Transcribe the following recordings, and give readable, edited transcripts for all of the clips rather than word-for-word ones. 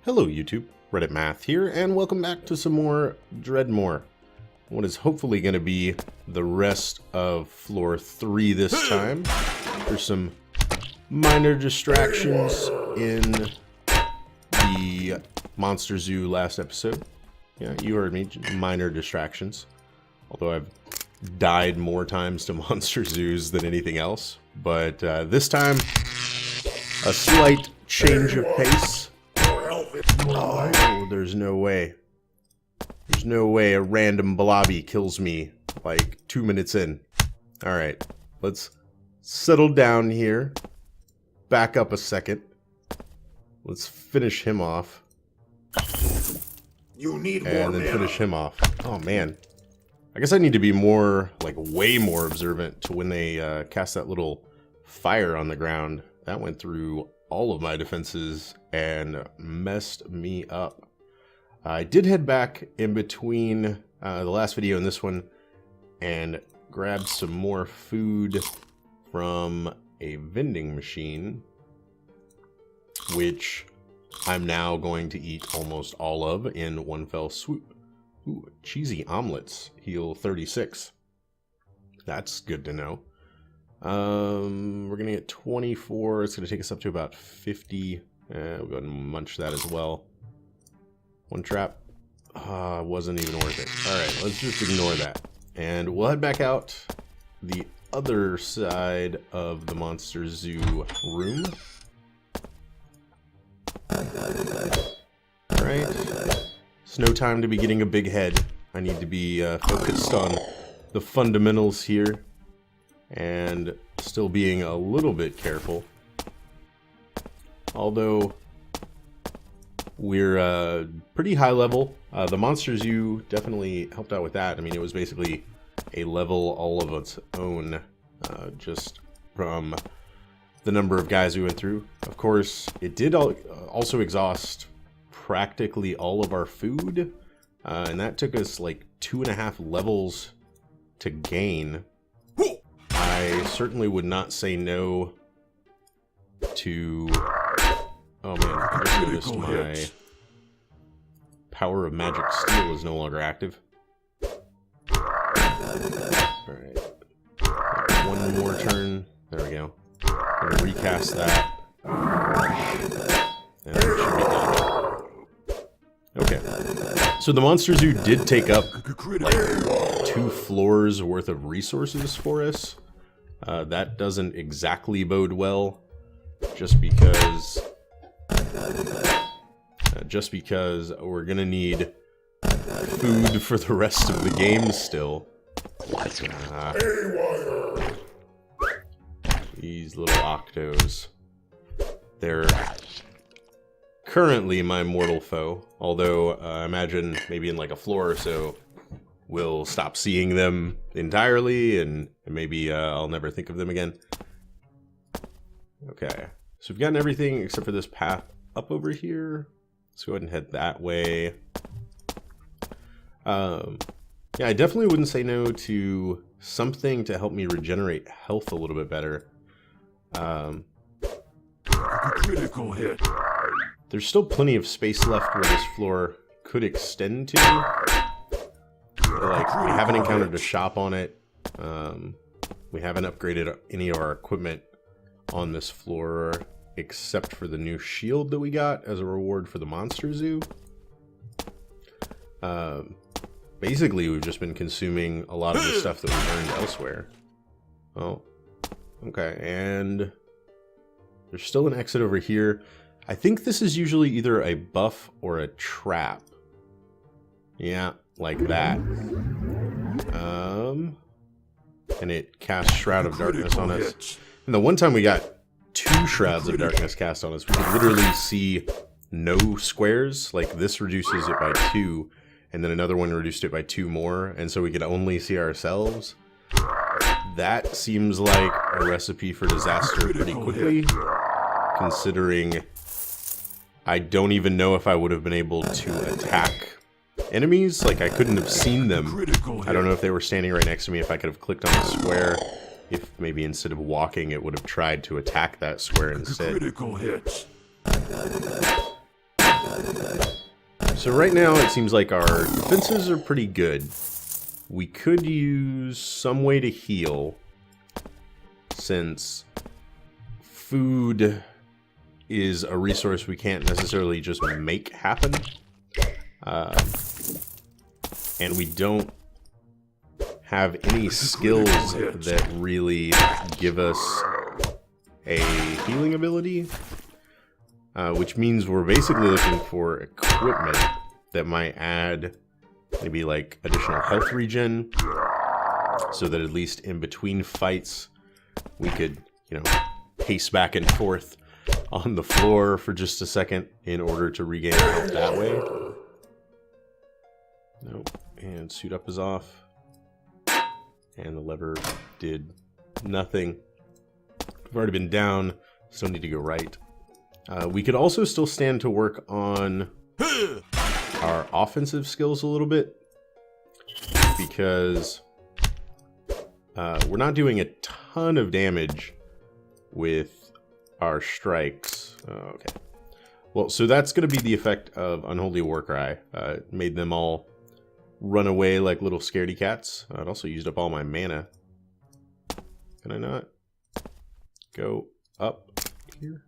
Hello YouTube, Reddit Math here, and welcome back to some more Dredmor. What is hopefully going to be the rest of floor 3 this time. There's some minor distractions in the Monster Zoo last episode. Yeah, you heard me, minor distractions. Although I've died more times to Monster Zoos than anything else. But this time, a slight change of pace. Oh, there's no way. There's no way a random blobby kills me like 2 minutes in. Alright, let's settle down here. Back up a second. Let's finish him off. You need and more then mana. Finish him off. Oh man. I guess I need to be more, like way more observant to when they cast that little fire on the ground. That went through all of my defenses and messed me up. I did head back in between the last video and this one and grabbed some more food from a vending machine, which I'm now going to eat almost all of in one fell swoop. Ooh, cheesy omelets heal 36. That's good to know. We're gonna get 24. It's gonna take us up to about 50. We'll go ahead and munch that as well. One trap. Wasn't even worth it. Alright, let's just ignore that. And we'll head back out the other side of the Monster Zoo room. Alright. It's no time to be getting a big head. I need to be focused on the fundamentals here. And still being a little bit careful. Although we're pretty high level. The Monster Zoo definitely helped out with that. I mean, it was basically a level all of its own, just from the number of guys we went through. Of course, it did also exhaust practically all of our food, and that took us like 2.5 levels to gain. I certainly would not say no to... Oh man, I just noticed my Power of Magic Steel is no longer active. Alright. One more turn. There we go. I'm gonna recast that. And that should be done. Okay. So the Monster Zoo did take up like 2 floors worth of resources for us. That doesn't exactly bode well, just because we're gonna need food for the rest of the game still. These little octos. They're currently my mortal foe, although I imagine maybe in like a floor or so we'll stop seeing them entirely, and maybe I'll never think of them again. Okay, so we've gotten everything except for this path up over here. Let's go ahead and head that way. Yeah, I definitely wouldn't say no to something to help me regenerate health a little bit better. Critical hit. There's still plenty of space left where this floor could extend to. Like, we haven't encountered a shop on it. We haven't upgraded any of our equipment on this floor, except for the new shield that we got as a reward for the Monster Zoo. Basically, we've just been consuming a lot of the stuff that we earned elsewhere. Oh, okay, and there's still an exit over here. I think this is usually either a buff or a trap. Yeah, like that. And it casts Shroud of Darkness on us. And the one time we got 2 Shrouds of Darkness cast on us, we could literally see no squares. Like, this reduces it by 2, and then another one reduced it by 2 more, and so we could only see ourselves. That seems like a recipe for disaster pretty quickly, considering I don't even know if I would have been able to attack enemies. Like, I couldn't have seen them. I don't know if they were standing right next to me, if I could have clicked on the square, if maybe instead of walking it would have tried to attack that square instead. Critical hits. So right now it seems like our defenses are pretty good. We could use some way to heal, since food is a resource we can't necessarily just make happen. And we don't have any skills that really give us a healing ability, which means we're basically looking for equipment that might add maybe like additional health regen, so that at least in between fights we could, you know, pace back and forth on the floor for just a second in order to regain health that way. Nope. And suit up is off. And the lever did nothing. We've already been down, still need to go right. We could also still stand to work on our offensive skills a little bit, because we're not doing a ton of damage with our strikes. Okay. Well, so that's going to be the effect of Unholy Warcry. It made them all run away like little scaredy cats. It also used up all my mana. Can I not go up here?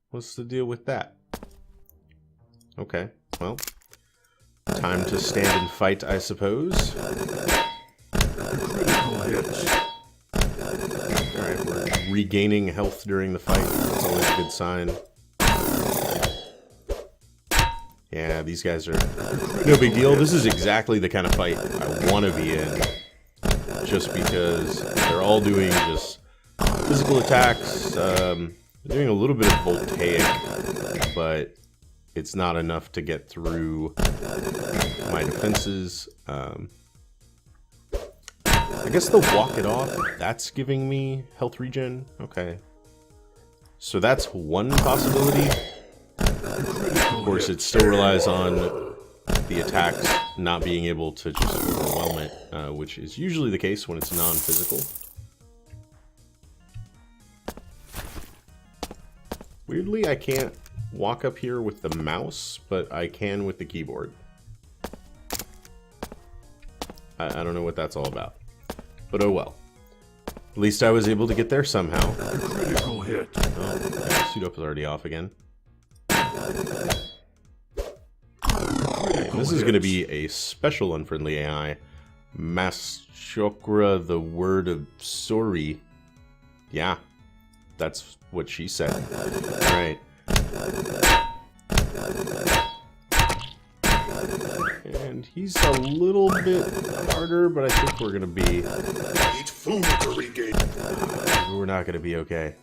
What's the deal with that? Okay, well, time to stand and fight, I suppose. Alright, we're regaining health during the fight. That's always a good sign. Yeah, these guys are no big deal. This is exactly the kind of fight I want to be in, just because they're all doing just physical attacks. They're doing a little bit of voltaic, but it's not enough to get through my defenses. I guess the walk it off, that's giving me health regen. Okay. So that's one possibility. Of course, it still relies on the attacks not being able to just overwhelm it, which is usually the case when it's non-physical. Weirdly, I can't walk up here with the mouse, but I can with the keyboard. I don't know what that's all about. But oh well. At least I was able to get there somehow. Critical hit. Oh, yeah, suit up is already off again. Okay, this is going to be a special unfriendly AI. Maschokra, the word of sorry. Yeah, that's what she said. Alright. And he's a little bit harder, but I think we're going to be... Need food to regain. We're not going to be okay.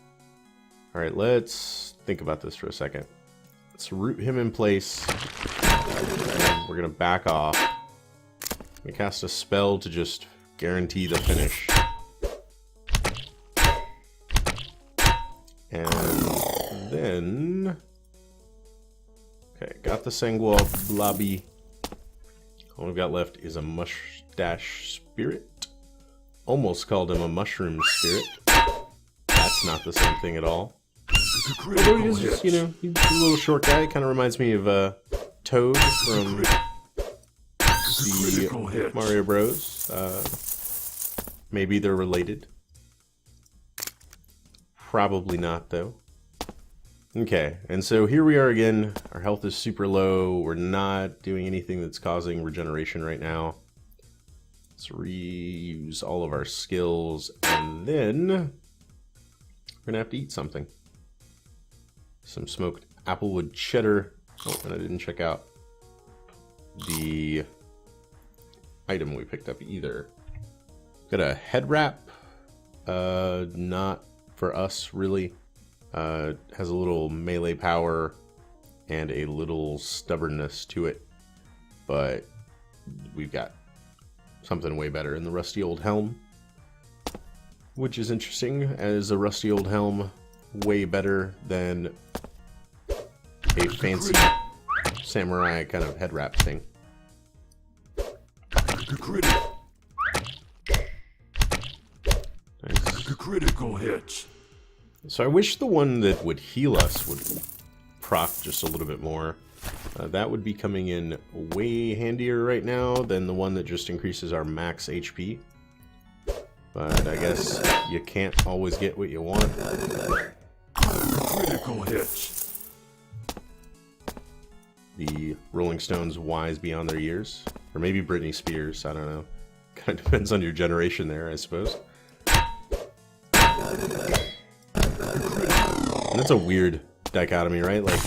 Alright, let's think about this for a second. Let's root him in place. We're going to back off. We cast a spell to just guarantee the finish. And then... Okay, got the Sangwa Blobby. All we've got left is a Mustache Spirit. Almost called him a Mushroom Spirit. That's not the same thing at all. Although he is just, you know, he's a little short guy. Kind of reminds me of Toad from the Mario Bros. Maybe they're related. Probably not, though. Okay, and so here we are again. Our health is super low. We're not doing anything that's causing regeneration right now. Let's reuse all of our skills, and then we're gonna have to eat something. Some smoked applewood cheddar. Oh, and I didn't check out the item we picked up either. Got a head wrap. Not for us, really. Has a little melee power and a little stubbornness to it, but we've got something way better in the rusty old helm, which is interesting, as a rusty old helm way better than a fancy samurai kind of head wrap thing. Nice. Critical hits. So I wish the one that would heal us would proc just a little bit more. That would be coming in way handier right now than the one that just increases our max HP. But I guess you can't always get what you want. Critical hits. The Rolling Stones wise beyond their years. Or maybe Britney Spears, I don't know. Kind of depends on your generation there, I suppose. And that's a weird dichotomy, right? Like,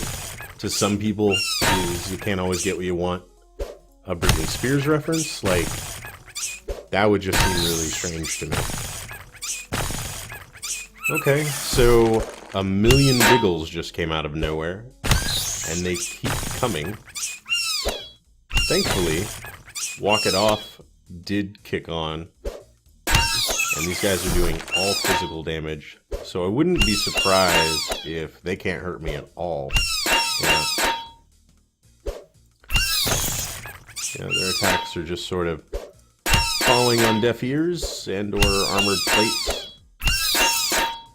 to some people, is you can't always get what you want. A Britney Spears reference? Like, that would just seem really strange to me. Okay, so a million Diggles just came out of nowhere. And they keep coming. Thankfully, Walk It Off did kick on. And these guys are doing all physical damage. So I wouldn't be surprised if they can't hurt me at all. Yeah. Yeah, their attacks are just sort of falling on deaf ears and or armored plates.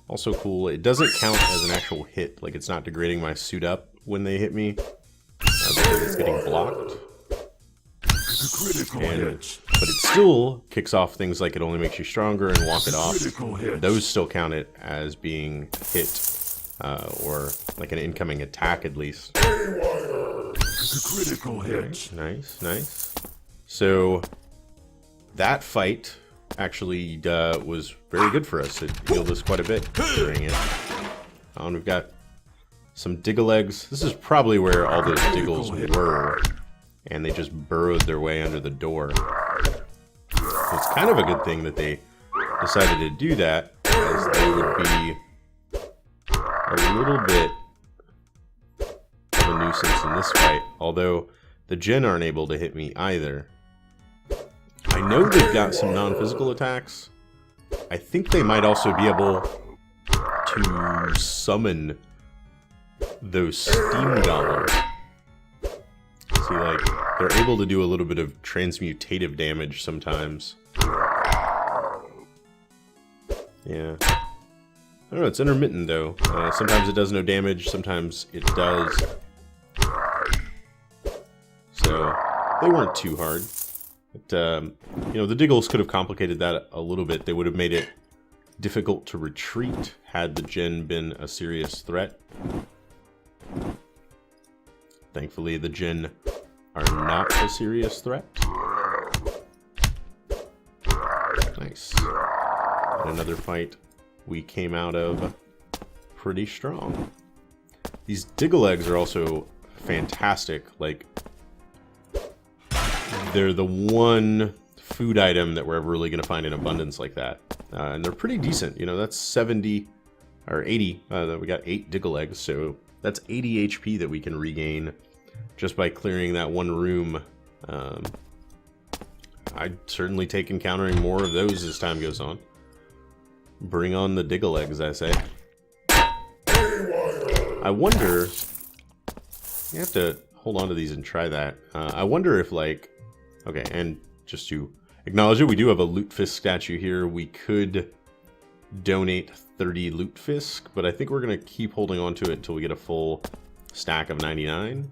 Also cool, it doesn't count as an actual hit. Like, it's not degrading my suit up when they hit me. Because it's getting blocked. But it still kicks off things like it only makes you stronger and Walk It Off. Those still count it as being hit, or like an incoming attack at least. Critical hit. Nice, nice. So that actually was very good for us. It healed us quite a bit during it. And we've got some Diggle Eggs. This is probably where all those Diggles were. And they just burrowed their way under the door. So it's kind of a good thing that they decided to do that, as they would be a little bit of a nuisance in this fight. Although the Jinn aren't able to hit me either. I know they've got some non-physical attacks. I think they might also be able to summon those steam golems. See, like, they're able to do a little bit of transmutative damage sometimes. Yeah. I don't know, it's intermittent though. Sometimes it does no damage, sometimes it does. So, they weren't too hard. But, you know, the Diggles could have complicated that a little bit. They would have made it difficult to retreat had the Jinn been a serious threat. Thankfully, the Jinn are not a serious threat. Nice. And another fight we came out of pretty strong. These Diggle Eggs are also fantastic. Like, they're the one food item that we're ever really going to find in abundance like that. And they're pretty decent. You know, that's 70 or 80. We got 8 Diggle Eggs, so that's 80 HP that we can regain just by clearing that one room. I'd certainly take encountering more of those as time goes on. Bring on the Diggle Eggs, I say. I wonder... You have to hold on to these and try that. I wonder if, like... Okay, and just to acknowledge it, we do have a Lutefisk statue here. We could donate 30 Lutefisk, but I think we're going to keep holding on to it until we get a full stack of 99.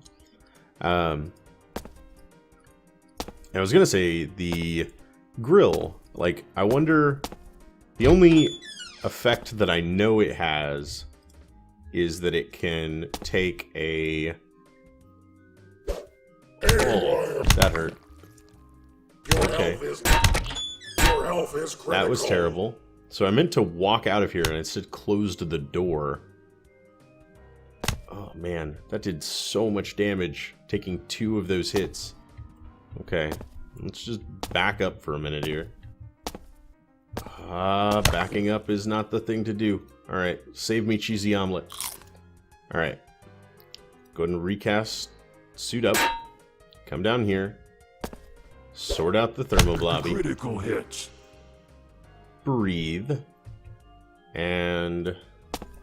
I was going to say, the grill, like, I wonder... The only effect that I know it has is that it can take a... Oh, that hurt. Okay. That was terrible. So I meant to walk out of here and it said closed the door. Oh man, that did so much damage, taking 2 of those hits. Okay, let's just back up for a minute here. Backing up is not the thing to do. Alright, save me cheesy omelet. Alright. Go ahead and recast, suit up, come down here, sort out the thermoblobby. Critical hits. Breathe. And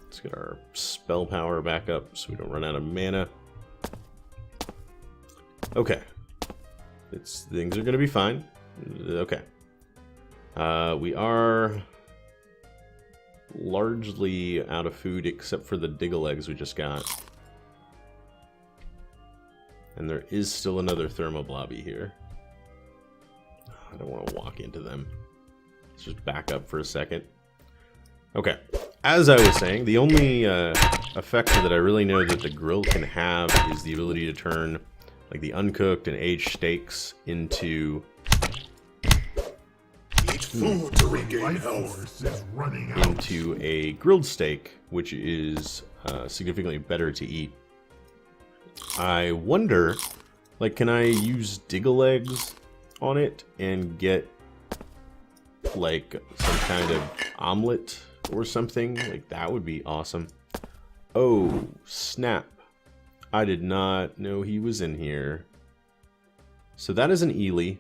let's get our spell power back up so we don't run out of mana. Okay. Things are going to be fine. Okay. We are largely out of food except for the Diggle Eggs we just got. And there is still another thermoblobby here. I don't want to walk into them. Let's just back up for a second. Okay, as I was saying, the only effect that I really know that the grill can have is the ability to turn like the uncooked and aged steaks into Food to regain health. into a grilled steak, which is significantly better to eat. I wonder, like, can I use diggle eggs on it and get like some kind of omelet or something? Like, that would be awesome. Oh, snap. I did not know he was in here. So that is an Ely.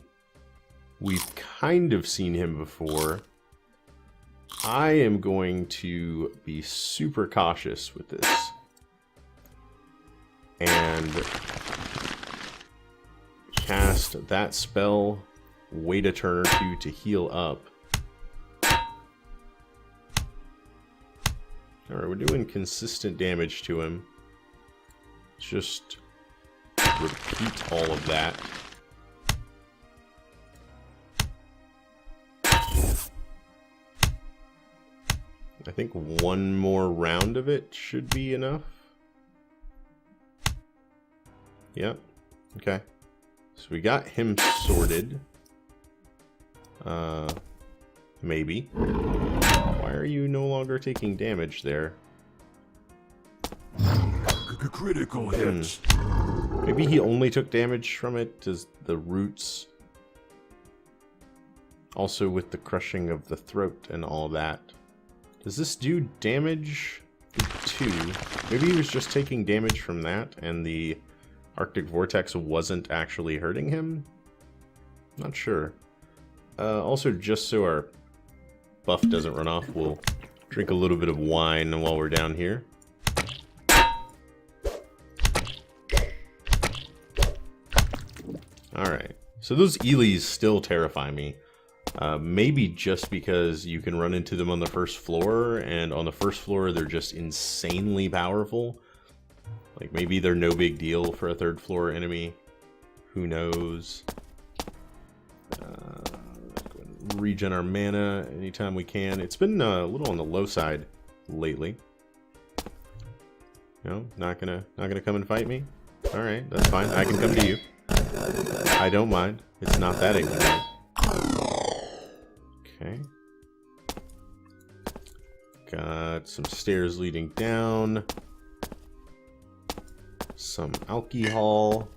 We've kind of seen him before. I am going to be super cautious with this. And cast that spell, wait a turn or two to heal up. Alright, we're doing consistent damage to him. Let's just repeat all of that. I think one more round of it should be enough. Yep. Okay. So we got him sorted. Maybe. Why are you no longer taking damage there? Critical hits. Maybe he only took damage from it. Does the roots... Also with the crushing of the throat and all that. Does this do damage? 2. Maybe he was just taking damage from that and the Arctic Vortex wasn't actually hurting him? Not sure. Also, just so our buff doesn't run off, we'll drink a little bit of wine while we're down here. Alright, so those Elys still terrify me. Maybe just because you can run into them on the first floor, and on the first floor they're just insanely powerful. Like, maybe they're no big deal for a third floor enemy. Who knows? Regen our mana anytime we can. It's been a little on the low side lately. No, not gonna come and fight me? Alright, that's fine. I can come to you. I don't mind. It's not that ignorant. Okay. Got some stairs leading down. Some alcohol.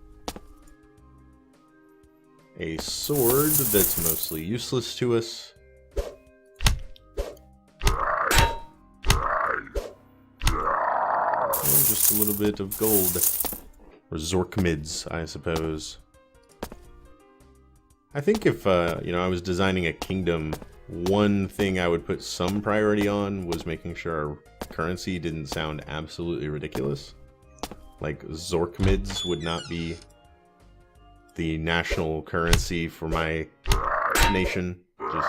A sword that's mostly useless to us. And just a little bit of gold. Or Zorkmids, I suppose. I think if, you know, I was designing a kingdom, one thing I would put some priority on was making sure our currency didn't sound absolutely ridiculous. Like, Zorkmids would not be the national currency for my nation. Just,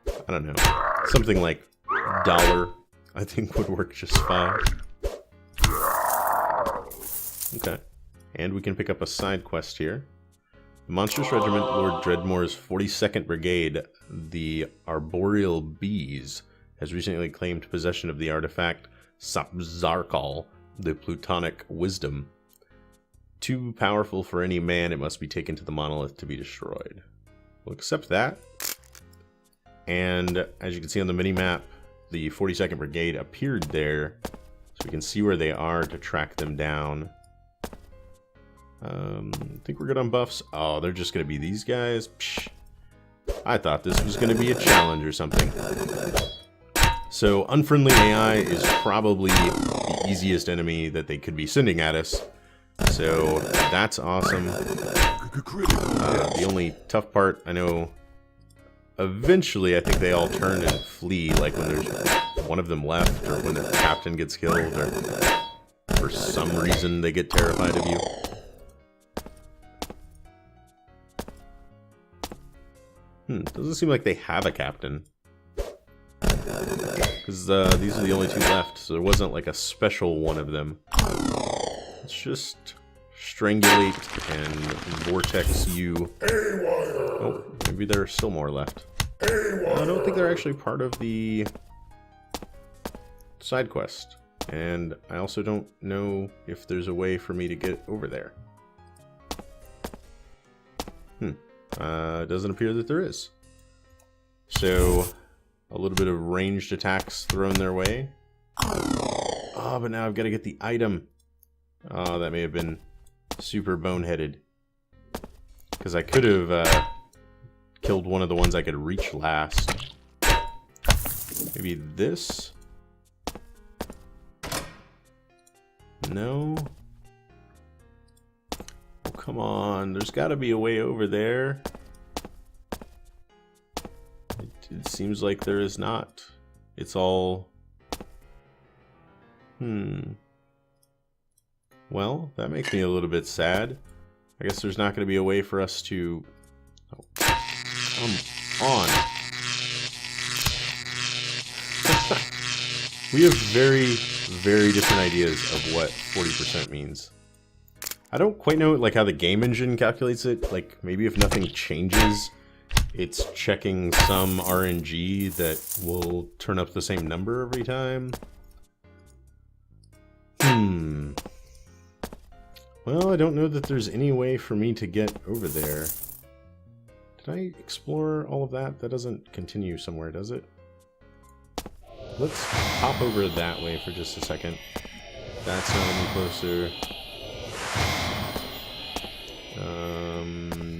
I don't know. Something like dollar, I think would work just fine. Okay. And we can pick up a side quest here. The Monstrous Regiment, Lord Dredmor's 42nd Brigade, the Arboreal Bees, has recently claimed possession of the artifact Sapzarkal, the Plutonic Wisdom. Too powerful for any man, it must be taken to the monolith to be destroyed. We'll accept that. And as you can see on the minimap, the 42nd Brigade appeared there, so we can see where they are to track them down. I think we're good on buffs. Oh, they're just going to be these guys? Psh. I thought this was going to be a challenge or something. So, Unfriendly AI is probably the easiest enemy that they could be sending at us. So, that's awesome. The only tough part, I know, eventually I think they all turn and flee, like when there's one of them left, or when the captain gets killed, or for some reason they get terrified of you. Doesn't seem like they have a captain. Because these are the only two left, so there wasn't like a special one of them. Let's just strangulate and vortex you. Oh, maybe there are still more left. I don't think they're actually part of the side quest. And I also don't know if there's a way for me to get over there. Doesn't appear that there is. So, a little bit of ranged attacks thrown their way. Oh, but now I've got to get the item. Oh, that may have been super boneheaded. Because I could have killed one of the ones I could reach last. Maybe this? No? Oh, come on. There's got to be a way over there. It seems like there is not. It's all... Well, that makes me a little bit sad. I guess there's not going to be a way for us to... Oh, come on. We have very, very different ideas of what 40% means. I don't quite know like how the game engine calculates it. Like maybe if nothing changes, it's checking some RNG that will turn up the same number every time. Well, I don't know that there's any way for me to get over there. Did I explore all of that? That doesn't continue somewhere, does it? Let's hop over that way for just a second. That's not any closer.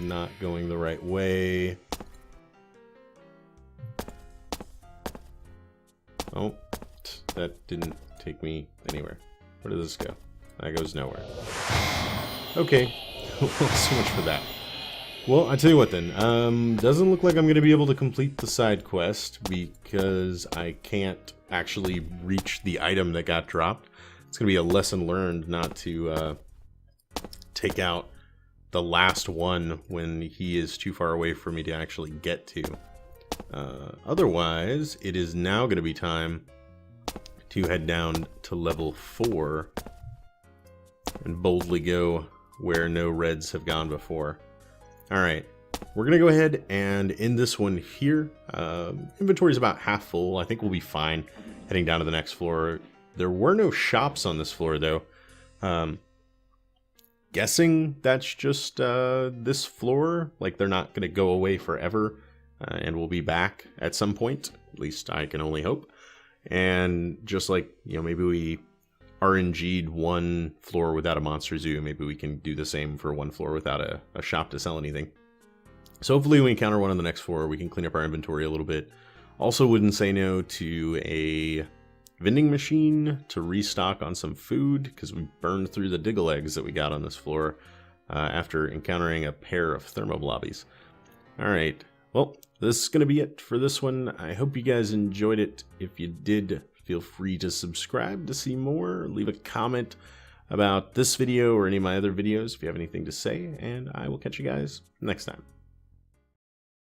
Not going the right way. Oh, that didn't take me anywhere. Where does this go? That goes nowhere. Okay, so much for that. Well, I tell you what then, doesn't look like I'm going to be able to complete the side quest because I can't actually reach the item that got dropped. It's going to be a lesson learned not to take out the last one when he is too far away for me to actually get to. Otherwise, it is now going to be time to head down to level 4 and boldly go where no reds have gone before. Alright, we're going to go ahead and end this one here. Inventory is about half full. I think we'll be fine heading down to the next floor. There were no shops on this floor, though. Guessing that's just this floor. Like, they're not going to go away forever, and we'll be back at some point. At least I can only hope. And just like, you know, maybe we RNG'd one floor without a monster zoo. Maybe we can do the same for one floor without a shop to sell anything. So hopefully we encounter one on the next floor. We can clean up our inventory a little bit. Also wouldn't say no to a vending machine to restock on some food because we burned through the diggle eggs that we got on this floor after encountering a pair of thermoblobbies. Alright, well, this is going to be it for this one. I hope you guys enjoyed it. If you did, feel free to subscribe to see more. Leave a comment about this video or any of my other videos if you have anything to say, and I will catch you guys next time.